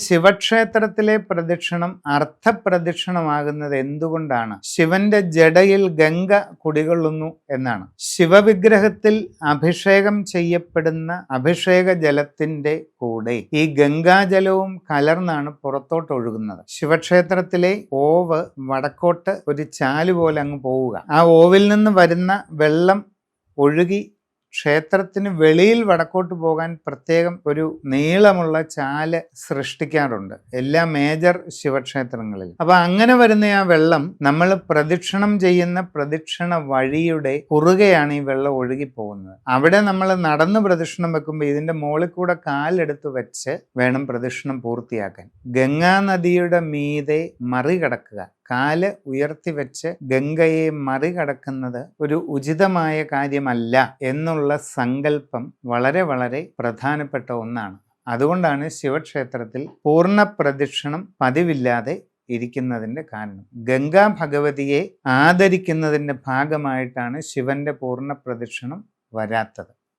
ശിവക്ഷേത്രത്തിലെ പ്രദക്ഷിണം അർത്ഥപ്രദക്ഷിണമാകുന്നത് എന്തുകൊണ്ടാണ്? ശിവന്റെ ജടയിൽ ഗംഗ കുടികൊള്ളുന്നു എന്നാണ്. ശിവവിഗ്രഹത്തിൽ അഭിഷേകം ചെയ്യപ്പെടുന്ന അഭിഷേക ജലത്തിന്റെ കൂടെ ഈ ഗംഗാജലവും കലർന്നാണ് പുറത്തോട്ട് ഒഴുകുന്നത്. ശിവക്ഷേത്രത്തിലെ ഓവ് വടക്കോട്ട് ഒരു ചാല് പോലെ അങ്ങ് പോവുക. ആ ഓവിൽ നിന്ന് വരുന്ന വെള്ളം ഒഴുകി ക്ഷേത്രത്തിന് വെളിയിൽ വടക്കോട്ട് പോകാൻ പ്രത്യേകം ഒരു നീളമുള്ള ചാല് സൃഷ്ടിക്കാറുണ്ട് എല്ലാ മേജർ ശിവക്ഷേത്രങ്ങളിലും. അപ്പൊ അങ്ങനെ വരുന്ന ആ വെള്ളം നമ്മൾ പ്രദക്ഷിണം ചെയ്യുന്ന പ്രദക്ഷിണ വഴിയുടെ കുറുകെയാണ് ഈ വെള്ളം ഒഴുകി പോകുന്നത്. അവിടെ നമ്മൾ നടന്ന് പ്രദക്ഷിണം വെക്കുമ്പോൾ ഇതിന്റെ മുകളിൽ കൂടെ കാലെടുത്ത് വെച്ച് വേണം പ്രദക്ഷിണം പൂർത്തിയാക്കാൻ. ഗംഗാനദിയുടെ മീതെ മറികടക്കുക, കാല് ഉയർത്തി വെച്ച് ഗംഗയെ മറികടക്കുന്നത് ഒരു ഉചിതമായ കാര്യമല്ല എന്നുള്ള സങ്കല്പം വളരെ വളരെ പ്രധാനപ്പെട്ട ഒന്നാണ്. അതുകൊണ്ടാണ് ശിവക്ഷേത്രത്തിൽ പൂർണ്ണ പ്രദക്ഷിണം പതിവില്ലാതെ ഇരിക്കുന്നതിൻ്റെ കാരണം. ഗംഗാ ഭഗവതിയെ ആദരിക്കുന്നതിൻ്റെ ഭാഗമായിട്ടാണ് ശിവന്റെ പൂർണ്ണ പ്രദക്ഷിണം വരാത്തത്.